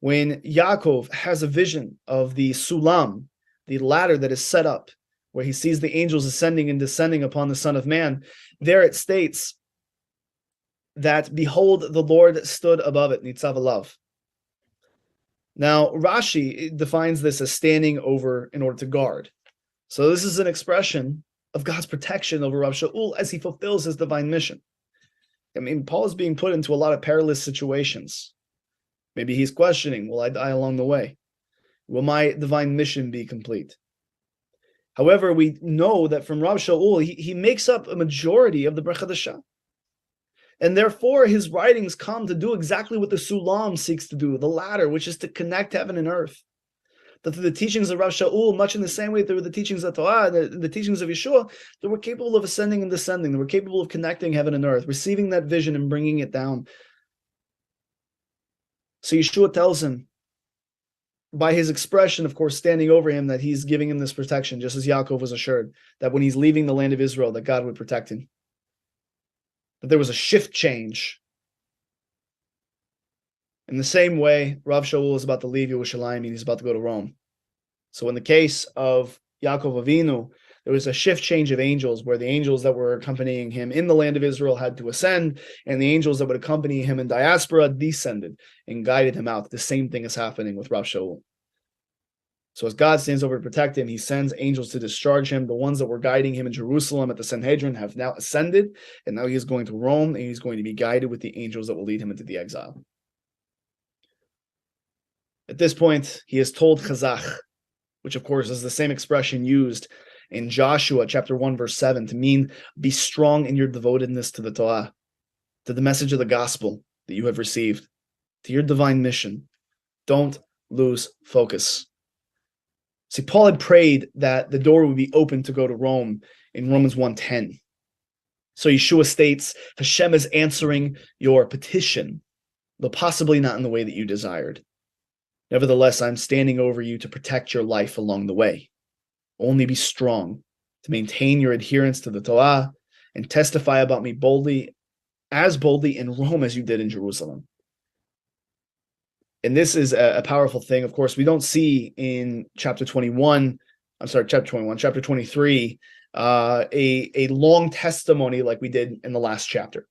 When Yaakov has a vision of the sulam, the ladder that is set up, where he sees the angels ascending and descending upon the Son of Man, there it states that, behold, the Lord stood above it, Nitzav alav. Now, Rashi defines this as standing over in order to guard. So this is an expression of God's protection over Rav Shaul as he fulfills his divine mission. I mean, Paul is being put into a lot of perilous situations. Maybe he's questioning, will I die along the way? Will my divine mission be complete? However, we know that from Rav Shaul, he makes up a majority of the Brit Chadashah. And therefore, his writings come to do exactly what the Sulam seeks to do, the ladder, which is to connect heaven and earth. That through the teachings of Rav Shaul, much in the same way through the teachings of Torah, the teachings of Yeshua, that we're capable of ascending and descending, that we're capable of connecting heaven and earth, receiving that vision and bringing it down. So Yeshua tells him, by his expression, of course, standing over him, that he's giving him this protection, just as Yaakov was assured, that when he's leaving the land of Israel, that God would protect him. That there was a shift change. In the same way, Rav Shaul is about to leave Yerushalayim and he's about to go to Rome. So in the case of Yaakov Avinu, there was a shift change of angels where the angels that were accompanying him in the land of Israel had to ascend, and the angels that would accompany him in diaspora descended and guided him out. The same thing is happening with Rav Shaul. So as God stands over to protect him, he sends angels to discharge him. The ones that were guiding him in Jerusalem at the Sanhedrin have now ascended, and now he is going to Rome, and he's going to be guided with the angels that will lead him into the exile. At this point, he is told chazach, which of course is the same expression used in Joshua chapter 1, verse 7, to mean be strong in your devotedness to the Torah, to the message of the gospel that you have received, to your divine mission. Don't lose focus. See, Paul had prayed that the door would be open to go to Rome in Romans 1:10. So Yeshua states, Hashem is answering your petition, though possibly not in the way that you desired. Nevertheless, I'm standing over you to protect your life along the way. Only be strong to maintain your adherence to the Torah and testify about me boldly in Rome as you did in Jerusalem. And this is a powerful thing. Of course, we don't see in chapter 23, a long testimony like we did in the last chapter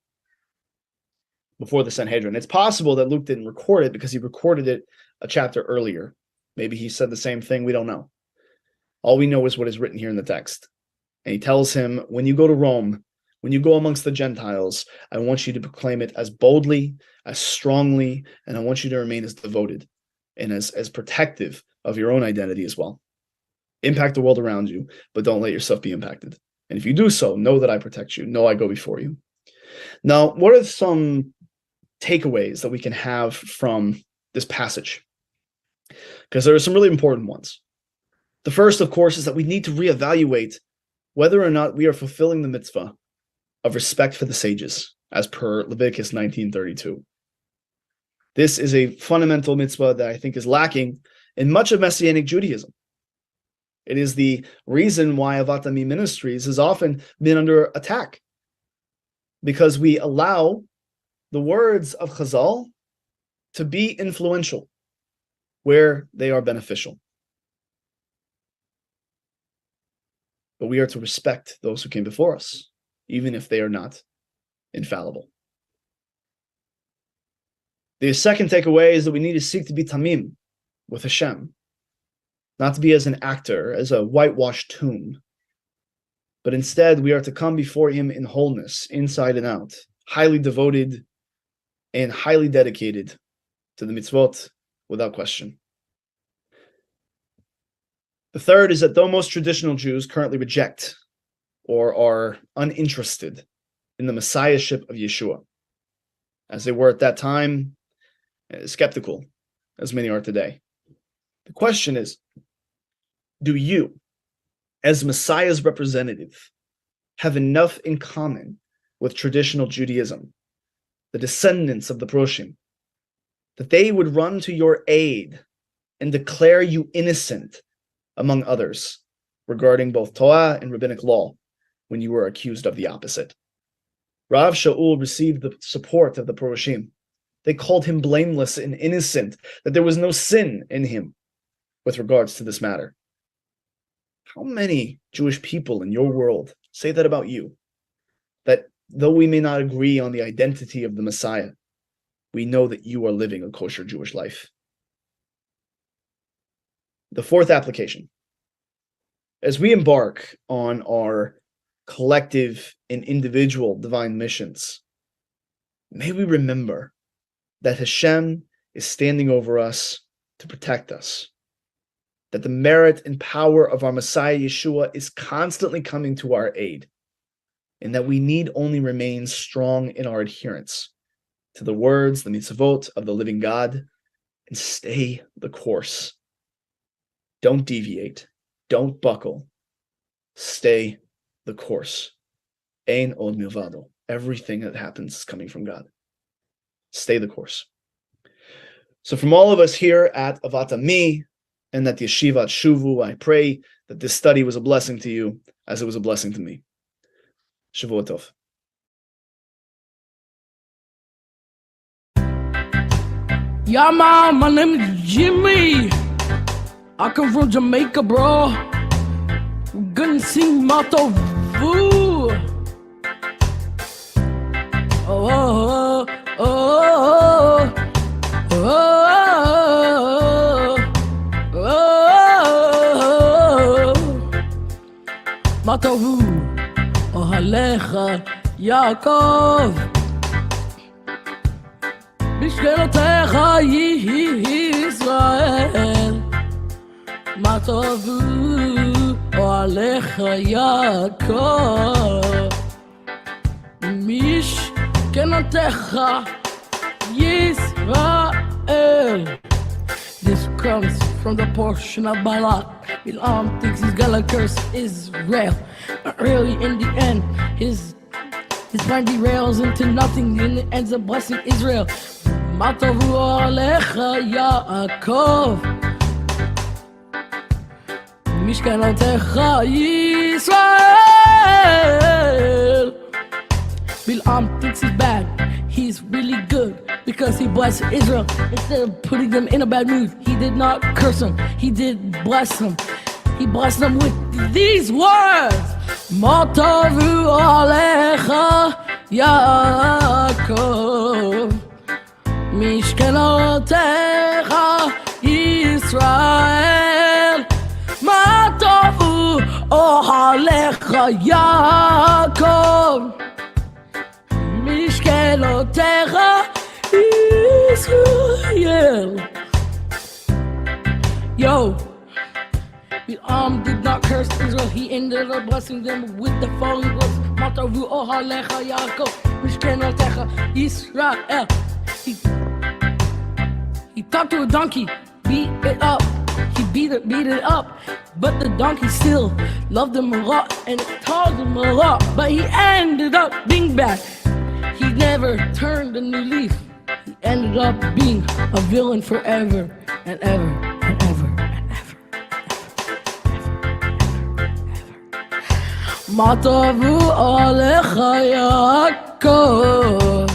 before the Sanhedrin. It's possible that Luke didn't record it because he recorded it a chapter earlier. Maybe he said the same thing. We don't know. All we know is what is written here in the text. And he tells him, when you go to Rome, when you go amongst the Gentiles, I want you to proclaim it as boldly, as strongly, and I want you to remain as devoted and as protective of your own identity as well. Impact the world around you, but don't let yourself be impacted. And if you do so, know that I protect you. Know I go before you. Now, what are some takeaways that we can have from this passage? Because there are some really important ones. The first, of course, is that we need to reevaluate whether or not we are fulfilling the mitzvah of respect for the sages, as per Leviticus 19:32. This is a fundamental mitzvah that I think is lacking in much of Messianic Judaism. It is the reason why Avat Ami Ministries has often been under attack, because we allow the words of Chazal to be influential where they are beneficial. But we are to respect those who came before us, even if they are not infallible. The second takeaway is that we need to seek to be tamim with Hashem, not to be as an actor, as a whitewashed tomb, but instead we are to come before him in wholeness, inside and out, highly devoted and highly dedicated to the mitzvot without question. The third is that though most traditional Jews currently reject or are uninterested in the messiahship of Yeshua, as they were at that time, skeptical, as many are today. The question is, do you, as Messiah's representative, have enough in common with traditional Judaism, the descendants of the Proshim, that they would run to your aid and declare you innocent, among others, regarding both Torah and rabbinic law, when you were accused of the opposite? Rav Shaul received the support of the Proshim. They called him blameless and innocent, that there was no sin in him with regards to this matter. How many Jewish people in your world say that about you? That though we may not agree on the identity of the Messiah, we know that you are living a kosher Jewish life. The fourth application As we embark on our collective and individual divine missions, may we remember that Hashem is standing over us to protect us, that the merit and power of our Maasei Yeshua is constantly coming to our aid, and that we need only remain strong in our adherence to the words, the mitzvot of the living God, and stay the course. Don't deviate. Don't buckle. Stay the course. Ein od milvado. Everything that happens is coming from God. Stay the course. So from all of us here at Avat Ami and at Yeshivat Shuvu, I pray that this study was a blessing to you as it was a blessing to me. Shavua Tov. Yeah, man, my name is Jimmy. I come from Jamaica, bro. We're gonna sing Mato Vu. Oh, oh, oh, oh, oh, oh. Mato Vu, oh Halecha, Yaakov. בשכנותיך ישראל, מה טובו אוהליך יעקב. משכנותיך ישראל. This comes from the portion of Balak. Bilam thinks he's gonna curse Israel, but really in the end, his plan derails into nothing and it ends up blessing Israel. מה טובו עליך יעקב, משכנותיך ישראל. Bilam thinks he's bad, he's really good because he blessed Israel instead of putting them in a bad mood. He did not curse them, he did bless them. He blessed them with these words. מה טובו עליך יעקב, משכנותיך ישראל. מה טובו אוהליך יעקב, משכנותיך ישראל. Yo, Bilam did not curse Israel, he ended up blessing them with the following words. מה טובו אוהליך יעקב, משכנותיך ישראל. He talked to a donkey, beat it up. He beat it up, but the donkey still loved him a lot and it taught him a lot. But he ended up being bad. He never turned a new leaf. He ended up being a villain forever and ever and ever and ever and ever. מה טובו עליך יעקב,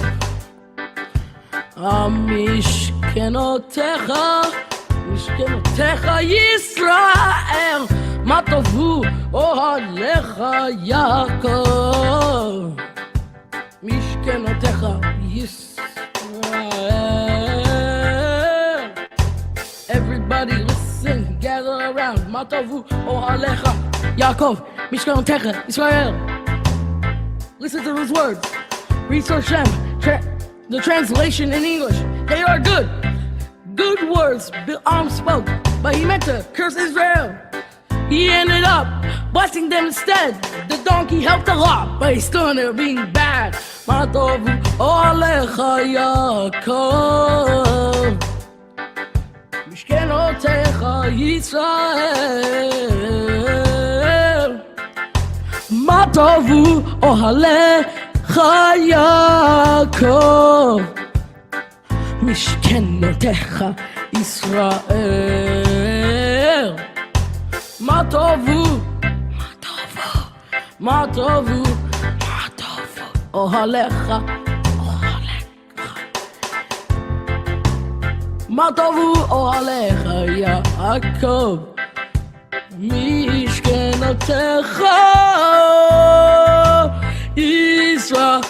משכנותיך ישראל. מה טובו אוהליך יעקב, משכנותיך ישראל. Everybody listen, gather around. מה טובו אוהליך יעקב, משכנותיך ישראל. Listen to those words. Research them. The translation in English, they are good. Good words Bilam spoke, but he meant to curse Israel. He ended up blessing them instead. The donkey helped a lot, but he still ended up being bad. מה טובו עליך יעקב, משכנותיך ישראל. מה טובו אוהליך יעקב, משכנותיך ישראל. מה טובו אוהליך, מה טובו אוהליך יעקב, משכנותיך ישראל.